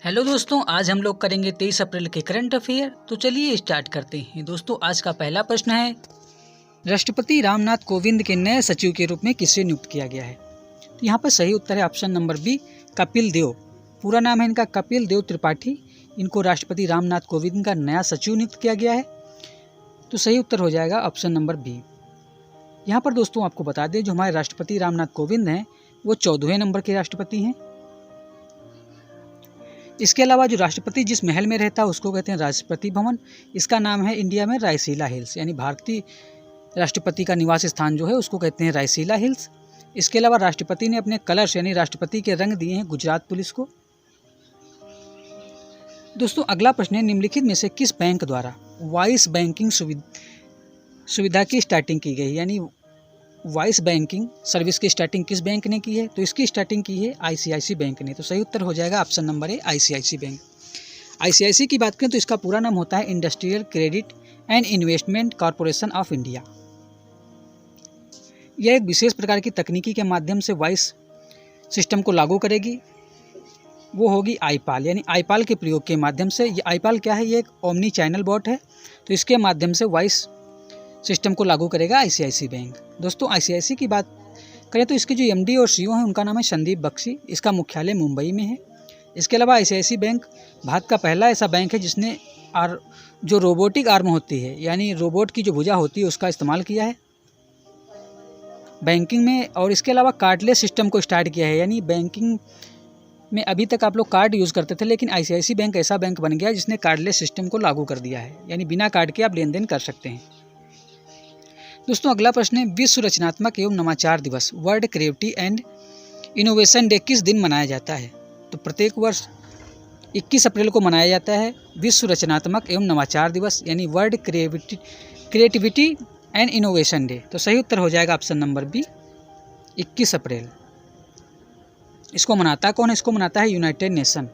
Hello दोस्तों, आज हम लोग करेंगे 23 अप्रैल के करंट अफेयर। तो चलिए स्टार्ट करते हैं। दोस्तों, आज का पहला प्रश्न है, राष्ट्रपति रामनाथ कोविंद के नए सचिव के रूप में किसे नियुक्त किया गया है? तो यहाँ पर सही उत्तर है option number B, Kapil Dev. पूरा नाम है इनका कपिल देव त्रिपाठी। इनको राष्ट्रपति रामनाथ कोविंद का नया सचिव नियुक्त किया गया है। तो सही उत्तर हो जाएगा ऑप्शन नंबर बी। यहाँ पर दोस्तों आपको बता दें, जो हमारे राष्ट्रपति रामनाथ कोविंद हैं वो 14वें नंबर के राष्ट्रपति हैं। इसके अलावा जो राष्ट्रपति जिस महल में रहता है उसको कहते हैं राष्ट्रपति भवन। इसका नाम है इंडिया में रायसीला हिल्स, यानी भारतीय राष्ट्रपति का निवास स्थान जो है उसको कहते हैं रायसीला हिल्स। इसके अलावा राष्ट्रपति ने अपने कलर्स यानी राष्ट्रपति के रंग दिए हैं गुजरात पुलिस को। दोस्तों, अगला प्रश्न है, निम्नलिखित में से किस बैंक द्वारा वॉइस बैंकिंग सुविधा की स्टार्टिंग की गई? यानी वॉइस बैंकिंग सर्विस की स्टार्टिंग किस बैंक ने की है? तो इसकी स्टार्टिंग की है आईसीआईसी बैंक ने। तो सही उत्तर हो जाएगा option number A, ICICI bank. ICICI की बात करें तो इसका पूरा नाम होता है industrial credit and investment corporation of India. यह एक विशेष प्रकार की तकनीकी के माध्यम से वॉइस सिस्टम को लागू करेगी। वो होगी आईपाल, यानी आईपाल के प्रयोग के माध्यम से। ये आईपाल क्या है? ये एक ओमनी चैनल बॉट है। तो इसके माध्यम से वॉइस सिस्टम को लागू करेगा आईसीआईसी बैंक। दोस्तों, आईसीआईसी की बात करें तो इसके जो एमडी और सीईओ हैं उनका नाम है संदीप बख्शी। इसका मुख्यालय मुंबई में है। इसके अलावा आईसीआईसी बैंक भारत का पहला ऐसा बैंक है जिसने जो रोबोटिक आर्म होती है, यानी रोबोट की जो भुजा होती है, उसका इस्तेमाल किया है बैंकिंग में। और इसके अलावा कार्डलेस सिस्टम को स्टार्ट किया है, यानी बैंकिंग में अभी तक आप लोग कार्ड यूज़ करते थे, लेकिन आईसीआईसी बैंक ऐसा बैंक बन गया जिसने कार्डलेस सिस्टम को लागू कर दिया है, यानी बिना कार्ड के आप लेन देन कर सकते हैं। दोस्तों, अगला प्रश्न है, विश्व रचनात्मक एवं नवाचार दिवस world creativity and innovation day किस दिन मनाया जाता है? तो प्रत्येक वर्ष 21 अप्रैल को मनाया जाता है विश्व रचनात्मक एवं नवाचार दिवस, यानी world creativity and innovation day. तो सही उत्तर हो जाएगा ऑप्शन नंबर बी, 21 अप्रैल। इसको मनाता कौन है? इसको मनाता है यूनाइटेड नेशन।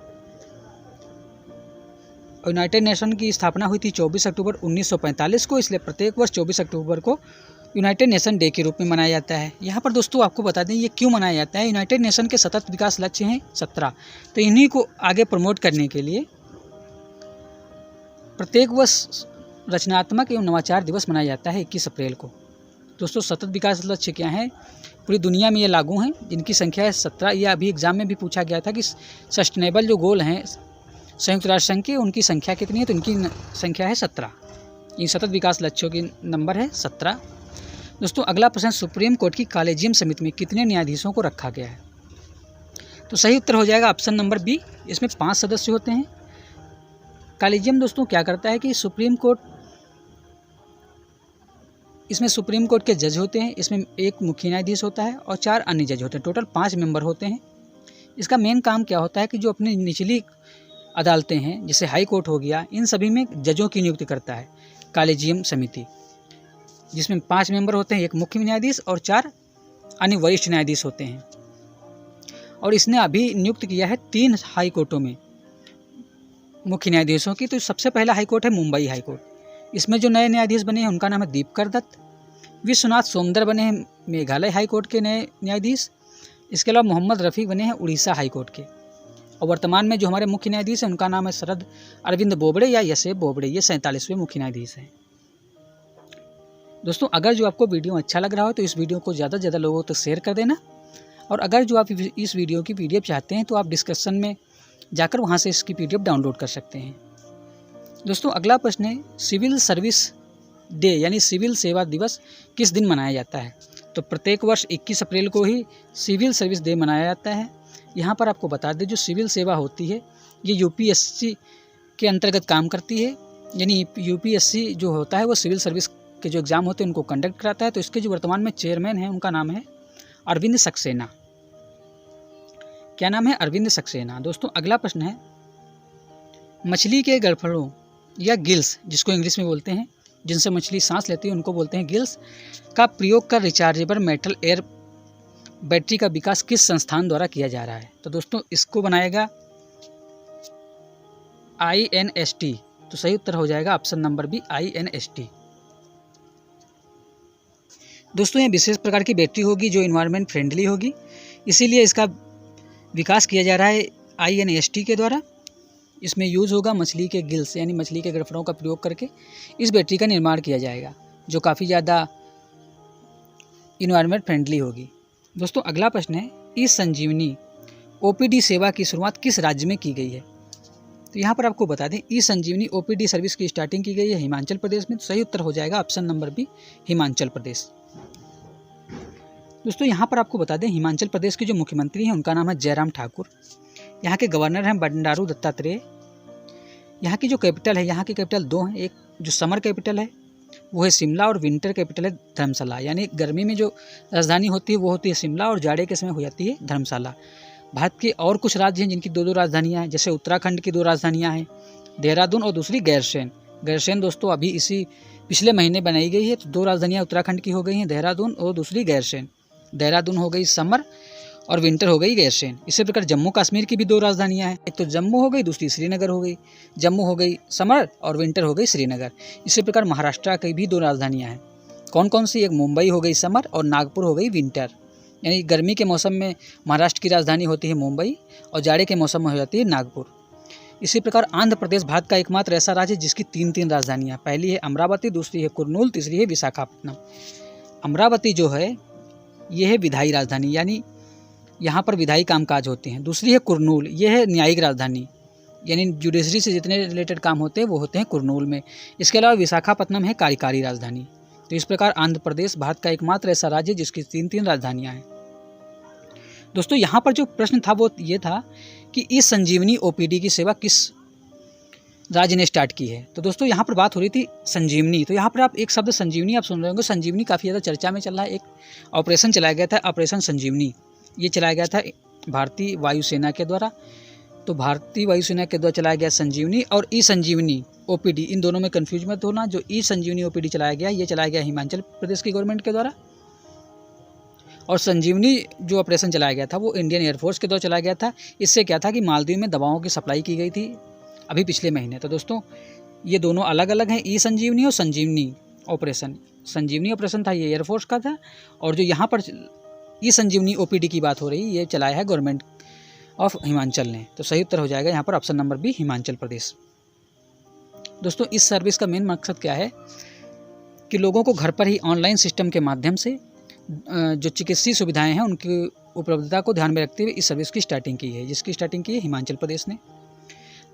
यूनाइटेड नेशन की स्थापना हुई थी 24 अक्टूबर 1945 को, इसलिए प्रत्येक वर्ष 24 अक्टूबर को यूनाइटेड नेशन डे के रूप में मनाया जाता है। यहाँ पर दोस्तों आपको बता दें ये क्यों मनाया जाता है। यूनाइटेड नेशन के सतत विकास लक्ष्य हैं 17, तो इन्हीं को आगे प्रमोट करने के लिए प्रत्येक वर्ष रचनात्मक एवं नवाचार दिवस मनाया जाता है 21 अप्रैल को। दोस्तों, सतत विकास लक्ष्य क्या है? पूरी दुनिया में ये लागू हैं, जिनकी संख्या है 17। यह अभी एग्जाम में भी पूछा गया था कि सस्टेनेबल जो गोल हैं संयुक्त राष्ट्र संघ की, उनकी संख्या कितनी है? तो उनकी संख्या है 17। इन सतत विकास लक्ष्यों की नंबर है 17। दोस्तों, अगला प्रश्न, सुप्रीम कोर्ट की कॉलेजियम समिति में कितने न्यायाधीशों को रखा गया है? तो सही उत्तर हो जाएगा ऑप्शन नंबर बी, इसमें 5 सदस्य होते हैं। कॉलेजियम दोस्तों क्या करता है कि इसमें सुप्रीम कोर्ट के जज होते हैं, इसमें एक मुख्य न्यायाधीश होता है और 4 अन्य जज होते हैं। टोटल 5 मेंबर होते हैं। इसका मेन काम क्या होता है कि जो अपनी निचली अदालतें हैं, जैसे हाई कोर्ट हो गया, इन सभी में जजों की नियुक्ति करता है कॉलेजियम समिति, जिसमें 5 मेंबर होते हैं, एक मुख्य न्यायाधीश और 4 अन्य वरिष्ठ न्यायाधीश होते हैं। और इसने अभी नियुक्त किया है 3 हाई कोर्टों में मुख्य न्यायाधीशों की। तो सबसे पहला हाई कोर्ट है मुंबई हाई कोर्ट। इसमें जो नए न्यायाधीश बने हैं उनका नाम है दीपकर दत्त। विश्वनाथ सोमदर बने हैं मेघालय हाई कोर्ट के नए न्यायाधीश। इसके अलावा मोहम्मद रफ़ी बने हैं उड़ीसा हाई कोर्ट के। और वर्तमान में जो हमारे मुख्य न्यायाधीश हैं उनका नाम है शरद अरविंद बोबड़े या यसे बोबड़े। ये 47वें मुख्य न्यायाधीश हैं। दोस्तों, अगर जो आपको वीडियो अच्छा लग रहा हो तो इस वीडियो को ज़्यादा से ज़्यादा लोगों तक शेयर कर देना। और अगर जो आप इस वीडियो की PDF चाहते हैं तो आप डिस्क्रिप्शन में जाकर वहाँ से इसकी PDF डाउनलोड कर सकते हैं। दोस्तों, अगला प्रश्न है, सिविल सर्विस डे यानी सिविल सेवा दिवस किस दिन मनाया जाता है? तो प्रत्येक वर्ष 21 अप्रैल को ही सिविल सर्विस डे मनाया जाता है। यहाँ पर आपको बता दें, जो सिविल सेवा होती है ये यूपीएससी के अंतर्गत काम करती है। यानी यूपीएससी जो होता है वो सिविल सर्विस के जो एग्ज़ाम होते हैं उनको कंडक्ट कराता है। तो इसके जो वर्तमान में चेयरमैन हैं उनका नाम है अरविंद सक्सेना। क्या नाम है? अरविंद सक्सेना। दोस्तों, अगला प्रश्न है, मछली के गड़फड़ों या गिल्स, जिसको इंग्लिश में बोलते हैं, जिनसे मछली सांस लेती है उनको बोलते हैं गिल्स, का प्रयोग कर रिचार्जेबल मेटल एयर बैटरी का विकास किस संस्थान द्वारा किया जा रहा है? तो दोस्तों, इसको बनाएगा INST। तो सही उत्तर हो जाएगा ऑप्शन नंबर बी, INST। दोस्तों, ये विशेष प्रकार की बैटरी होगी जो इन्वायरमेंट फ्रेंडली होगी, इसीलिए इसका विकास किया जा रहा है INST के द्वारा। इसमें यूज़ होगा मछली के गिल्स यानी मछली के गड़फड़ों का प्रयोग करके इस बैटरी का निर्माण किया जाएगा, जो काफ़ी ज़्यादा इन्वायरमेंट फ्रेंडली होगी। दोस्तों अगला प्रश्न है, ई संजीवनी ओपीडी सेवा की शुरुआत किस राज्य में की गई है? तो यहाँ पर आपको बता दें, ई संजीवनी ओपीडी सर्विस की स्टार्टिंग की गई है हिमाचल प्रदेश में। तो सही उत्तर हो जाएगा option number B, Himachal Pradesh. दोस्तों यहाँ पर आपको बता दें, हिमाचल प्रदेश के जो मुख्यमंत्री हैं उनका नाम है जयराम ठाकुर। यहाँ के गवर्नर हैं बंडारू दत्तात्रेय। यहाँ की जो कैपिटल है, यहाँ की कैपिटल दो हैं, एक जो समर कैपिटल है वो है शिमला और विंटर कैपिटल है धर्मशाला। यानी गर्मी में जो राजधानी होती है वो होती है शिमला और जाड़े के समय हो जाती है धर्मशाला। भारत के और कुछ राज्य हैं जिनकी दो राजधानियाँ हैं, जैसे उत्तराखंड की 2 राजधानियाँ हैं, देहरादून और दूसरी गैरसैंण। गैरसैंण दोस्तों अभी इसी पिछले महीने बनाई गई है। तो 2 राजधानियाँ उत्तराखंड की हो गई हैं, देहरादून और दूसरी गैरसैंण। देहरादून हो गई समर और विंटर हो गई गैरसैंण। इसी प्रकार जम्मू कश्मीर की भी 2 राजधानियाँ हैं, एक तो जम्मू हो गई, दूसरी श्रीनगर हो गई। जम्मू हो गई समर और विंटर हो गई श्रीनगर। इसी प्रकार महाराष्ट्र की भी 2 राजधानियाँ हैं। कौन कौन सी? एक मुंबई हो गई समर और नागपुर हो गई विंटर। यानी गर्मी के मौसम में महाराष्ट्र की राजधानी होती है मुंबई और जाड़े के मौसम में हो जाती है नागपुर। इसी प्रकार आंध्र प्रदेश भारत का एकमात्र ऐसा राज्य है जिसकी 3 राजधानियाँ, पहली है अमरावती, दूसरी है कुर्नूल, तीसरी है विशाखापट्टनम। अमरावती जो है ये है विधायी राजधानी, यानी यहाँ पर विधायी कामकाज होते हैं। दूसरी है कुर्नूल, ये है न्यायिक राजधानी, यानी जुडिशरी से जितने रिलेटेड काम होते हैं वो होते हैं कुर्नूल में। इसके अलावा विशाखापट्टनम है कार्यकारी राजधानी। तो इस प्रकार आंध्र प्रदेश भारत का एकमात्र ऐसा राज्य है जिसकी 3 राजधानियाँ हैं। दोस्तों यहाँ पर जो प्रश्न था वो ये था कि ई संजीवनी ओपीडी की सेवा किस राज्य ने स्टार्ट की है। तो दोस्तों यहाँ पर बात हो रही थी संजीवनी। तो यहाँ पर आप एक शब्द संजीवनी आप सुन रहे होंगे। संजीवनी काफ़ी ज़्यादा चर्चा में चल रहा है। एक ऑपरेशन चलाया गया था, ऑपरेशन संजीवनी। ये चलाया गया था भारतीय वायुसेना के द्वारा। तो भारतीय वायुसेना के द्वारा चलाया गया संजीवनी और ई संजीवनी ओपीडी, इन दोनों में कन्फ्यूज मत होना। जो ई संजीवनी ओपीडी चलाया गया ये चलाया गया हिमाचल प्रदेश की गवर्नमेंट के द्वारा, और संजीवनी जो ऑपरेशन चलाया गया था वो इंडियन एयरफोर्स के द्वारा चलाया गया था। इससे क्या था कि मालदीव में दवाओं की सप्लाई की गई थी अभी पिछले महीने। तो दोस्तों ये दोनों अलग अलग हैं, ई संजीवनी और संजीवनी ऑपरेशन। संजीवनी ऑपरेशन था ये एयरफोर्स का था, और जो यहाँ पर ई संजीवनी ओपीडी की बात हो रही ये चलाया है गवर्नमेंट ऑफ हिमाचल ने। तो सही उत्तर हो जाएगा यहाँ पर option number B, Himachal Pradesh. दोस्तों इस सर्विस का मेन मकसद क्या है कि लोगों को घर पर ही ऑनलाइन सिस्टम के माध्यम से जो चिकित्सीय सुविधाएं हैं उनकी उपलब्धता को ध्यान में रखते हुए इस सर्विस की स्टार्टिंग की है, जिसकी स्टार्टिंग की है हिमाचल प्रदेश ने।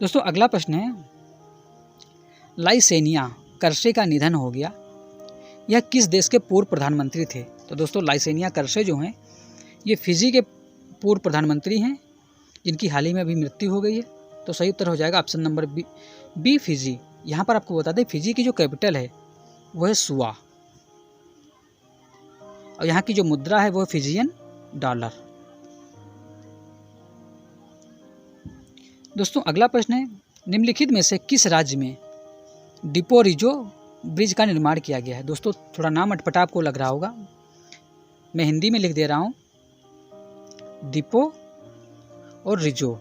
दोस्तों अगला प्रश्न है, लाइसेनिया कर्से का निधन हो गया, यह किस देश के पूर्व प्रधानमंत्री थे? तो दोस्तों लाइसेनिया कर्से जो हैं ये फिजी के पूर्व प्रधानमंत्री हैं जिनकी हाल ही में अभी मृत्यु हो गई है। तो सही उत्तर हो जाएगा ऑप्शन नंबर बी, फिजी। यहाँ पर आपको बता दें फिजी की जो कैपिटल है वो है सुआ, और यहाँ की जो मुद्रा है वो है फिजियन डॉलर। दोस्तों अगला प्रश्न है, निम्नलिखित में से किस राज्य में डिपो रिजो ब्रिज का निर्माण किया गया है? दोस्तों थोड़ा नाम अटपटा आपको लग रहा होगा, मैं हिंदी में लिख दे रहा हूँ, डिपो और रिजो।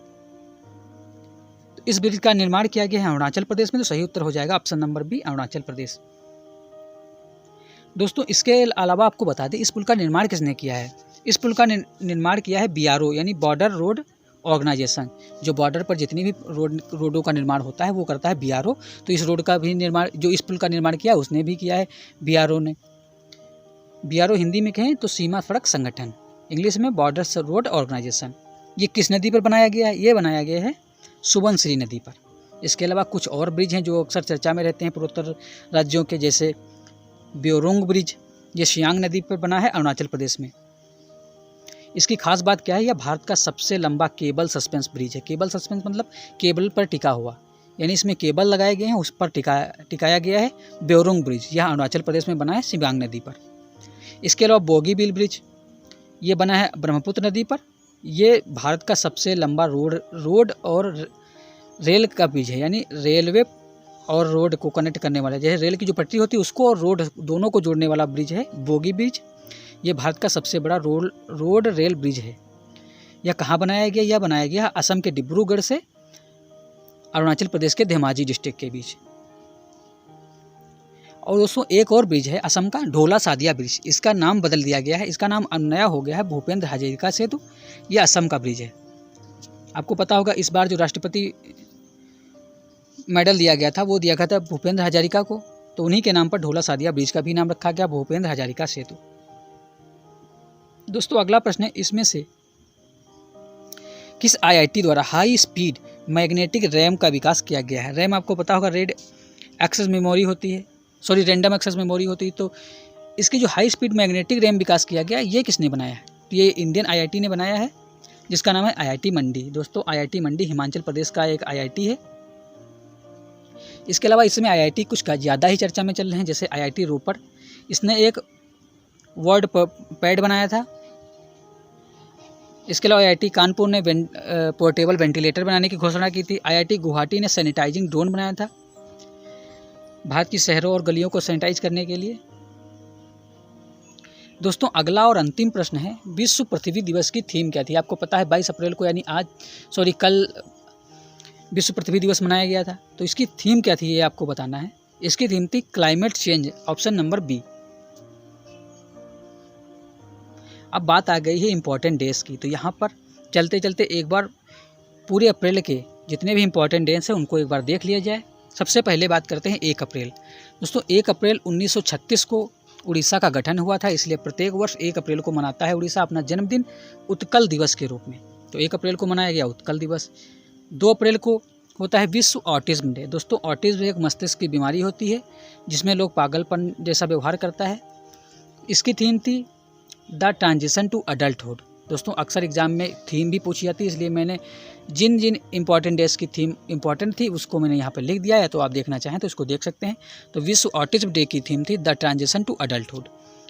तो इस ब्रिज का निर्माण किया गया है अरुणाचल प्रदेश में। तो सही उत्तर हो जाएगा option number B, Arunachal Pradesh. दोस्तों इसके अलावा आपको बता दें इस पुल का निर्माण किसने किया है? इस पुल का निर्माण किया है बीआरओ यानी बॉर्डर रोड ऑर्गेनाइजेशन। जो बॉर्डर पर जितनी भी रोडों का निर्माण होता है वो करता है बीआरओ। तो इस रोड का भी निर्माण, जो इस पुल का निर्माण किया है उसने भी किया है बीआरओ ने। बीआरओ हिंदी में कहें तो सीमा सड़क संगठन, इंग्लिश में बॉर्डर रोड ऑर्गेनाइजेशन। ये किस नदी पर बनाया गया है? ये बनाया गया है सुबनसिरी नदी पर। इसके अलावा कुछ और ब्रिज हैं जो अक्सर चर्चा में रहते हैं पूर्वोत्तर राज्यों के, जैसे ब्योरोंग ब्रिज, ये सियांग नदी पर बना है अरुणाचल प्रदेश में। इसकी खास बात क्या है, यह भारत का सबसे लंबा केबल सस्पेंस ब्रिज है। केबल सस्पेंस मतलब केबल पर टिका हुआ, यानी इसमें केबल लगाए गए हैं, उस पर टिकाया गया है। ब्योरोंग ब्रिज यह अरुणाचल प्रदेश में बना है सियांग नदी पर। इसके अलावा बोगीबील ब्रिज ये बना है ब्रह्मपुत्र नदी पर। ये भारत का सबसे लंबा रोड और रेल का ब्रिज है, यानी रेलवे और रोड को कनेक्ट करने वाला, जैसे रेल की जो पटरी होती है उसको और रोड दोनों को जोड़ने वाला ब्रिज है बोगी ब्रिज। ये भारत का सबसे बड़ा रोड रेल ब्रिज है। यह कहाँ बनाया गया? यह बनाया गया असम के डिब्रूगढ़ से अरुणाचल प्रदेश के धेमाजी डिस्ट्रिक्ट के बीच। और दोस्तों एक और ब्रिज है असम का, ढोला सादिया ब्रिज। इसका नाम बदल दिया गया है, इसका नाम नया हो गया है भूपेंद्र हजारिका सेतु। यह असम का ब्रिज है। आपको पता होगा इस बार जो राष्ट्रपति मेडल दिया गया था वो दिया गया था भूपेंद्र हजारिका को, तो उन्हीं के नाम पर ढोला सादिया ब्रिज का भी नाम रखा गया भूपेंद्र हजारिका सेतु। दोस्तों अगला प्रश्न है, इसमें से किस IIT द्वारा हाई स्पीड मैग्नेटिक रैम का विकास किया गया है? रैम आपको पता होगा रेड एक्सेस मेमोरी होती है, सॉरी रैंडम एक्सेस मेमोरी होती है। तो इसकी जो हाई स्पीड मैग्नेटिक रैम विकास किया गया ये किसने बनाया है? तो ये इंडियन IIT ने बनाया है, जिसका नाम है IIT मंडी। दोस्तों IIT मंडी हिमाचल प्रदेश का एक IIT है। इसके अलावा इसमें IIT कुछ का ज़्यादा ही चर्चा में चल रहे हैं, जैसे IIT रोपड़, इसने एक वर्ड पैड बनाया था। इसके अलावा IIT कानपुर ने पोर्टेबल वेंटिलेटर बनाने की घोषणा की थी। IIT गुवाहाटी ने सैनिटाइजिंग ड्रोन बनाया था भारत की शहरों और गलियों को सैनिटाइज करने के लिए। दोस्तों अगला और अंतिम प्रश्न है, विश्व पृथ्वी दिवस की थीम क्या थी? आपको पता है 22 अप्रैल को यानी कल विश्व पृथ्वी दिवस मनाया गया था। तो इसकी थीम क्या थी ये आपको बताना है। इसकी थीम थी climate change, option number B. अब बात आ गई है इम्पॉर्टेंट डेज की, तो यहाँ पर चलते चलते एक बार पूरे अप्रैल के जितने भी इम्पॉर्टेंट डेज हैं उनको एक बार देख लिया जाए। सबसे पहले बात करते हैं 1 अप्रैल। दोस्तों 1 अप्रैल 1936 को उड़ीसा का गठन हुआ था, इसलिए प्रत्येक वर्ष 1 अप्रैल को मनाता है उड़ीसा अपना जन्मदिन उत्कल दिवस के रूप में। तो 1 अप्रैल को मनाया गया उत्कल दिवस। 2 अप्रैल को होता है विश्व ऑटिज्म डे। दोस्तों ऑटिज्म एक मस्तिष्क की बीमारी होती है जिसमें लोग पागलपन जैसा व्यवहार करता है। इसकी थीम थी द ट्रांजिशन टू अडल्टहुड। दोस्तों अक्सर एग्जाम में थीम भी पूछी जाती है, इसलिए मैंने जिन जिन इंपॉर्टेंट डेज की थीम इंपॉर्टेंट थी उसको मैंने यहाँ पर लिख दिया है, तो आप देखना चाहें तो इसको देख सकते हैं। तो विश्व ऑटिज्म डे की थीम थी द ट्रांजिशन टू अडल्टहुड।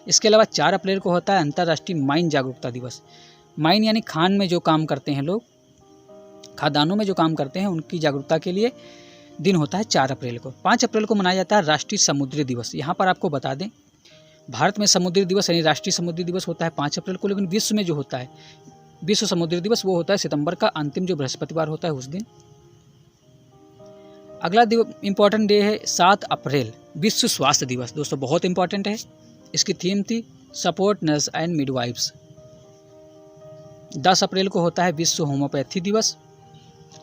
इसके अलावा 4 अप्रैल को होता है अंतर्राष्ट्रीय माइन जागरूकता दिवस। माइन यानी खान में जो काम करते हैं लोग, खादानों में जो काम करते हैं उनकी जागरूकता के लिए दिन होता है 4 अप्रैल को। 5 अप्रैल को मनाया जाता है राष्ट्रीय समुद्री दिवस। यहाँ पर आपको बता दें भारत में समुद्री दिवस यानी राष्ट्रीय समुद्री दिवस होता है 5 अप्रैल को, लेकिन विश्व में जो होता है विश्व समुद्री दिवस वो होता है सितंबर का अंतिम जो बृहस्पतिवार होता है उस दिन। अगला इंपॉर्टेंट डे है 7 अप्रैल विश्व स्वास्थ्य दिवस। दोस्तों बहुत इंपॉर्टेंट है। इसकी थीम थी सपोर्ट नर्स एंड मिडवाइफ्स। 10 अप्रैल को होता है विश्व होम्योपैथी दिवस।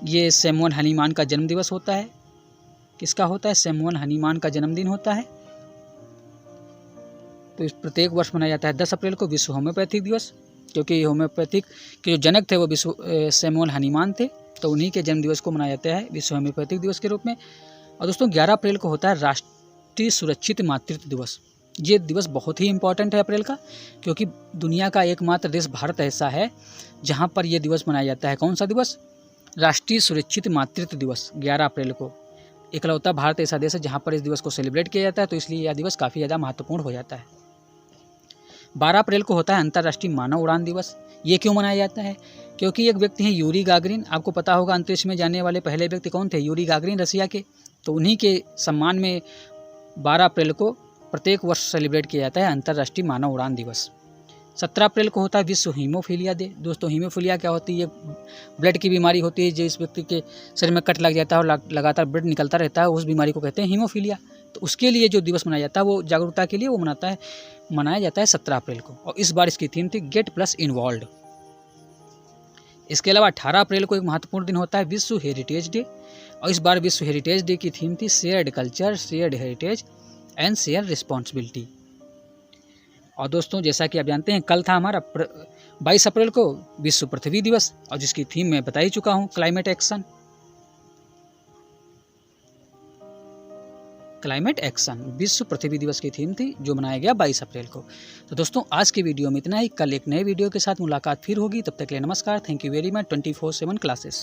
ये सैमुअल हनीमान का जन्म दिवस होता है। किसका होता है? सैमुअल हनीमान का जन्मदिन होता है। तो इस प्रत्येक वर्ष मनाया जाता है 10 अप्रैल को विश्व होम्योपैथिक दिवस, क्योंकि होम्योपैथिक के जो जनक थे वो विश्व सैमुअल हनीमान थे, तो उन्हीं के जन्म दिवस को मनाया जाता है विश्व होम्योपैथिक दिवस के रूप में। और दोस्तों 11 अप्रैल को होता है राष्ट्रीय सुरक्षित मातृत्व दिवस। ये दिवस बहुत ही इंपॉर्टेंट है अप्रैल का, क्योंकि दुनिया का एकमात्र देश भारत ऐसा है जहाँ पर यह दिवस मनाया जाता है। कौन सा दिवस? राष्ट्रीय सुरक्षित मातृत्व दिवस 11 अप्रैल को। इकलौता भारत ऐसा देश है जहाँ पर इस दिवस को सेलिब्रेट किया जाता है, तो इसलिए यह दिवस काफ़ी ज़्यादा महत्वपूर्ण हो जाता है। 12 अप्रैल को होता है अंतर्राष्ट्रीय मानव उड़ान दिवस। ये क्यों मनाया जाता है? क्योंकि एक व्यक्ति हैं यूरी गागरिन, आपको पता होगा अंतरिक्ष में जाने वाले पहले व्यक्ति कौन थे? यूरी गागरिन, रसिया के। तो उन्हीं के सम्मान में 12 अप्रैल को प्रत्येक वर्ष सेलिब्रेट किया जाता है अंतर्राष्ट्रीय मानव उड़ान दिवस। 17 अप्रैल को होता है विश्व हीमोफीलिया डे। दोस्तों हीमोफीलिया क्या होती है? ब्लड की बीमारी होती है, जिस व्यक्ति के शरीर में कट लग जाता है और लगातार ब्लड निकलता रहता है, उस बीमारी को कहते हैं हीमोफीलिया। तो उसके लिए जो दिवस मनाया जाता है वो जागरूकता के लिए वो मनाया जाता है 17 अप्रैल को। और इस बार इसकी थीम थी गेट प्लस इन्वॉल्व। इसके अलावा 18 अप्रैल को एक महत्वपूर्ण दिन होता है विश्व हेरिटेज डे, और इस बार विश्व हेरिटेज डे की थीम थी shared culture, shared heritage and share responsibility. और दोस्तों जैसा कि आप जानते हैं कल था हमारा 22 अप्रैल को विश्व पृथ्वी दिवस, और जिसकी थीम मैं बता ही चुका हूँ क्लाइमेट एक्शन। क्लाइमेट एक्शन विश्व पृथ्वी दिवस की थीम थी जो मनाया गया 22 अप्रैल को। तो दोस्तों आज की वीडियो में इतना ही। कल एक नए वीडियो के साथ मुलाकात फिर होगी, तब तक के लिए नमस्कार। Thank you very much. 24/7 classes.